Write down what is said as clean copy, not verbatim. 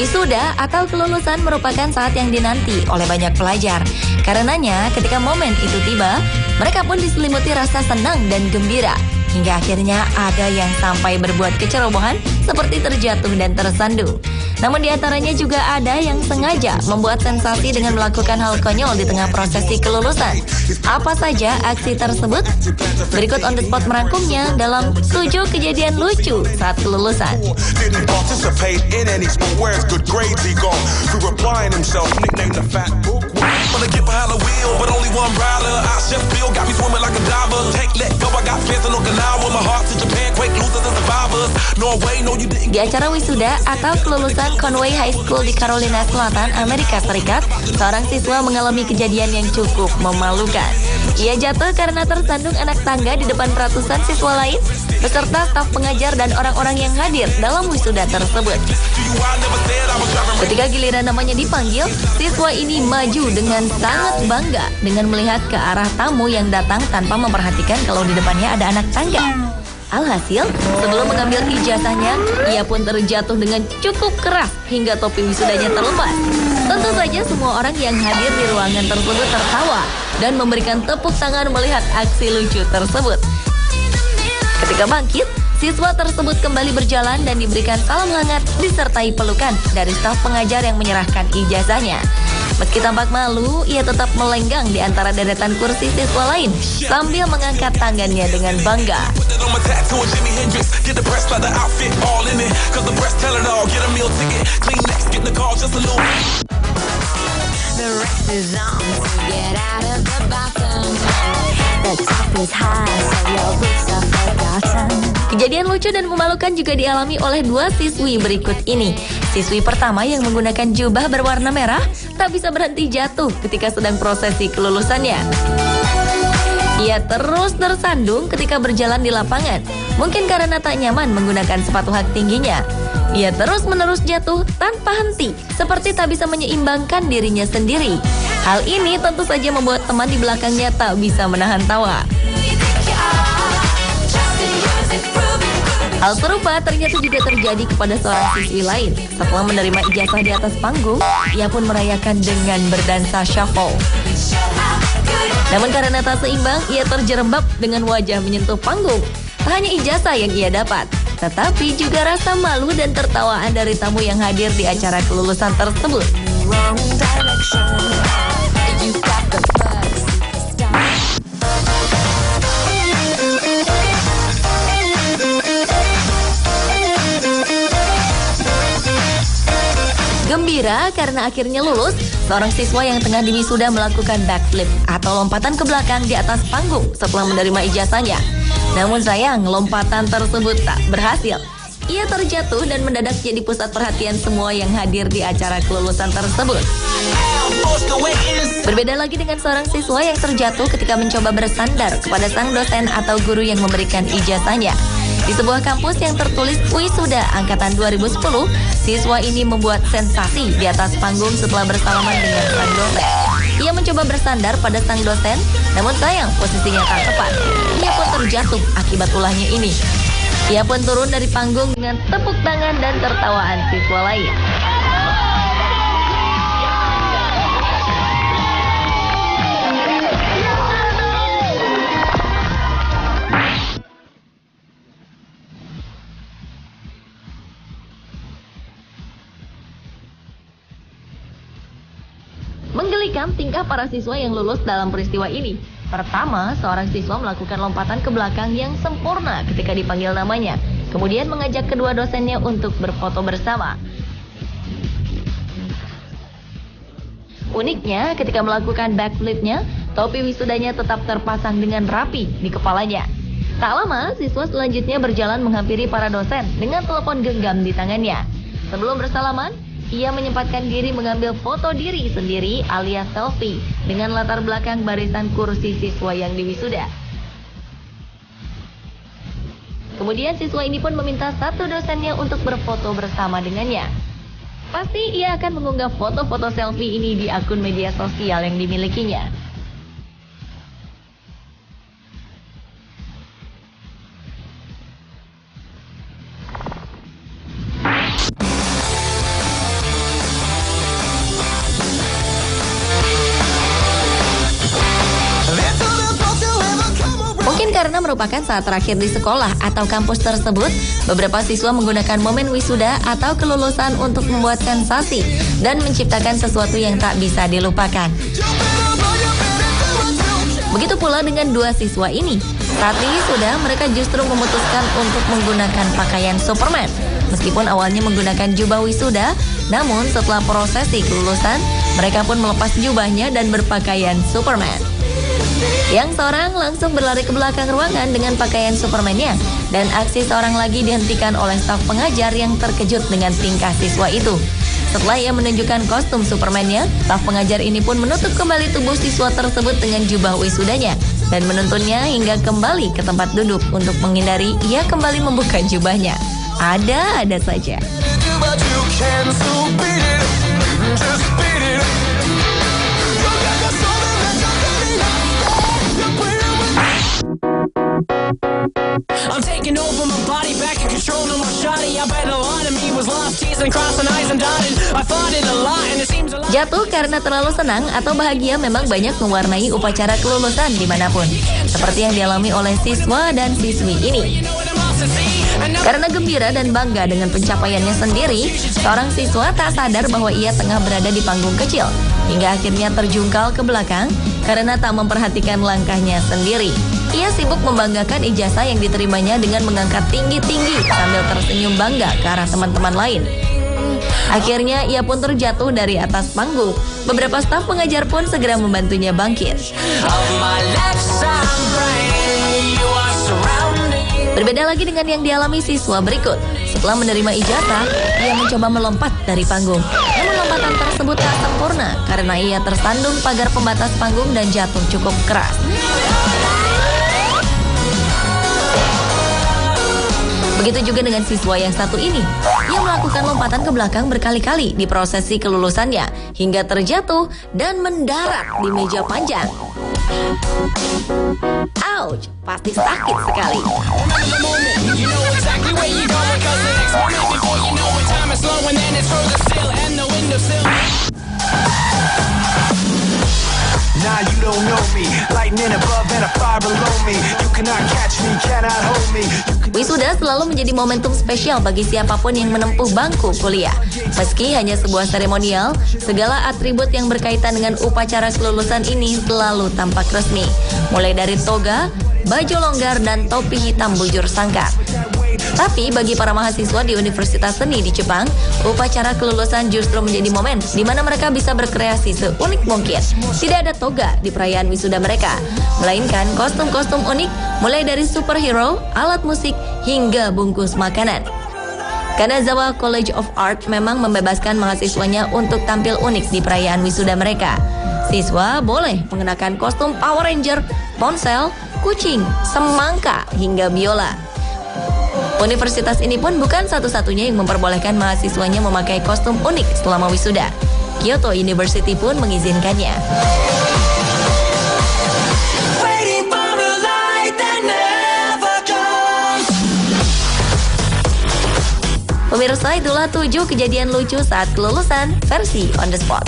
Wisuda atau kelulusan merupakan saat yang dinanti oleh banyak pelajar. Karenanya, ketika momen itu tiba, mereka pun diselimuti rasa senang dan gembira. Hingga akhirnya ada yang sampai berbuat kecerobohan seperti terjatuh dan tersandung. Namun diantaranya juga ada yang sengaja membuat sensasi dengan melakukan hal konyol di tengah prosesi kelulusan. Apa saja aksi tersebut? Berikut on the spot merangkumnya dalam 7 kejadian lucu saat kelulusan. Di acara wisuda atau kelulusan Conway High School di Carolina Selatan, Amerika Serikat, seorang siswa mengalami kejadian yang cukup memalukan. Ia jatuh karena tersandung anak tangga di depan ratusan siswa lain, beserta staf pengajar dan orang-orang yang hadir dalam wisuda tersebut. Ketika giliran namanya dipanggil, siswa ini maju dengan sangat bangga dengan melihat ke arah tamu yang datang tanpa memperhatikan kalau di depannya ada anak tangga. Alhasil, sebelum mengambil ijazahnya, ia pun terjatuh dengan cukup keras hingga topi wisudanya terlepas. Tentu saja semua orang yang hadir di ruangan tersebut tertawa dan memberikan tepuk tangan melihat aksi lucu tersebut. Ketika bangkit, siswa tersebut kembali berjalan dan diberikan salam hangat disertai pelukan dari staf pengajar yang menyerahkan ijazahnya. Meski tampak malu, ia tetap melenggang di antara deretan kursi siswa lain sambil mengangkat tangannya dengan bangga. Kejadian lucu dan memalukan juga dialami oleh 2 siswi berikut ini. Siswi pertama yang menggunakan jubah berwarna merah tak bisa berhenti jatuh ketika sedang prosesi kelulusannya. Ia terus tersandung ketika berjalan di lapangan, mungkin karena tak nyaman menggunakan sepatu hak tingginya. Ia terus-menerus jatuh tanpa henti, seperti tak bisa menyeimbangkan dirinya sendiri. Hal ini tentu saja membuat teman di belakangnya tak bisa menahan tawa. Hal serupa ternyata juga terjadi kepada seorang siswi lain. Setelah menerima ijazah di atas panggung, ia pun merayakan dengan berdansa shuffle. Namun karena tak seimbang, ia terjerembab dengan wajah menyentuh panggung. Tak hanya ijazah yang ia dapat, tetapi juga rasa malu dan tertawaan dari tamu yang hadir di acara kelulusan tersebut. Gembira karena akhirnya lulus, seorang siswa yang tengah diwisuda melakukan backflip atau lompatan ke belakang di atas panggung setelah menerima ijazahnya. Namun sayang, lompatan tersebut tak berhasil. Ia terjatuh dan mendadak jadi pusat perhatian semua yang hadir di acara kelulusan tersebut. Berbeda lagi dengan seorang siswa yang terjatuh ketika mencoba bersandar kepada sang dosen atau guru yang memberikan ijazahnya. Di sebuah kampus yang tertulis Wisuda Angkatan 2010, siswa ini membuat sensasi di atas panggung setelah bersalaman dengan sang dosen. Ia mencoba bersandar pada sang dosen, namun sayang posisinya tak tepat. Ia pun terjatuh akibat ulahnya ini. Ia pun turun dari panggung dengan tepuk tangan dan tertawaan siswa lain. Menggelikan tingkah para siswa yang lulus dalam peristiwa ini. Pertama, seorang siswa melakukan lompatan ke belakang yang sempurna ketika dipanggil namanya. Kemudian mengajak kedua dosennya untuk berfoto bersama. Uniknya, ketika melakukan backflipnya, topi wisudanya tetap terpasang dengan rapi di kepalanya. Tak lama, siswa selanjutnya berjalan menghampiri para dosen dengan telepon genggam di tangannya. Sebelum bersalaman, ia menyempatkan diri mengambil foto diri sendiri alias selfie dengan latar belakang barisan kursi siswa yang diwisuda. Kemudian siswa ini pun meminta satu dosennya untuk berfoto bersama dengannya. Pasti ia akan mengunggah foto-foto selfie ini di akun media sosial yang dimilikinya. karena merupakan saat terakhir di sekolah atau kampus tersebut, beberapa siswa menggunakan momen wisuda atau kelulusan untuk membuat sensasi dan menciptakan sesuatu yang tak bisa dilupakan. Begitu pula dengan dua siswa ini. Saat wisuda, mereka justru memutuskan untuk menggunakan pakaian Superman. Meskipun awalnya menggunakan jubah wisuda, namun setelah prosesi kelulusan, mereka pun melepas jubahnya dan berpakaian Superman. Yang seorang langsung berlari ke belakang ruangan dengan pakaian Superman-nya, dan aksi seorang lagi dihentikan oleh staf pengajar yang terkejut dengan tingkah siswa itu. Setelah ia menunjukkan kostum Superman-nya, staf pengajar ini pun menutup kembali tubuh siswa tersebut dengan jubah wisudanya dan menuntunnya hingga kembali ke tempat duduk untuk menghindari ia kembali membuka jubahnya. Ada saja. I'm taking over my body, back in control, no more shoddy. I bet a lot of me was lost, T's and crossing I's and dotted. I fought it a lot and it seems a lot. Jatuh karena terlalu senang atau bahagia memang banyak mewarnai upacara kelulusan dimanapun, seperti yang dialami oleh siswa dan siswi ini. Karena gembira dan bangga dengan pencapaiannya sendiri, seorang siswa tak sadar bahwa ia tengah berada di panggung kecil, hingga akhirnya terjungkal ke belakang karena tak memperhatikan langkahnya sendiri. Ia sibuk membanggakan ijazah yang diterimanya dengan mengangkat tinggi-tinggi sambil tersenyum bangga ke arah teman-teman lain. Akhirnya ia pun terjatuh dari atas panggung. Beberapa staf pengajar pun segera membantunya bangkit. Berbeda lagi dengan yang dialami siswa berikut. Setelah menerima ijazah, ia mencoba melompat dari panggung. Namun lompatan tersebut tak sempurna karena ia tersandung pagar pembatas panggung dan jatuh cukup keras. Begitu juga dengan siswa yang satu ini. Ia melakukan lompatan ke belakang berkali-kali di prosesi kelulusannya hingga terjatuh dan mendarat di meja panjang. Ouch, pasti sakit sekali. Now you don't know me, lightning above and a fire below me. You cannot catch me, cannot hold me. Wisuda selalu menjadi momentum spesial bagi siapapun yang menempuh bangku kuliah. Meski hanya sebuah seremonial, segala atribut yang berkaitan dengan upacara kelulusan ini selalu tampak resmi. Mulai dari toga, baju longgar, dan topi hitam bujur sangkar. Tapi bagi para mahasiswa di Universitas Seni di Jepang, upacara kelulusan justru menjadi momen di mana mereka bisa berkreasi seunik mungkin. Tidak ada toga di perayaan wisuda mereka, melainkan kostum-kostum unik mulai dari superhero, alat musik, hingga bungkus makanan. Kanazawa College of Art memang membebaskan mahasiswanya untuk tampil unik di perayaan wisuda mereka. Siswa boleh mengenakan kostum Power Ranger, ponsel, kucing, semangka, hingga biola. Universitas ini pun bukan satu-satunya yang memperbolehkan mahasiswanya memakai kostum unik selama wisuda. Kyoto University pun mengizinkannya. Pemirsa, itulah 7 kejadian lucu saat kelulusan versi On The Spot.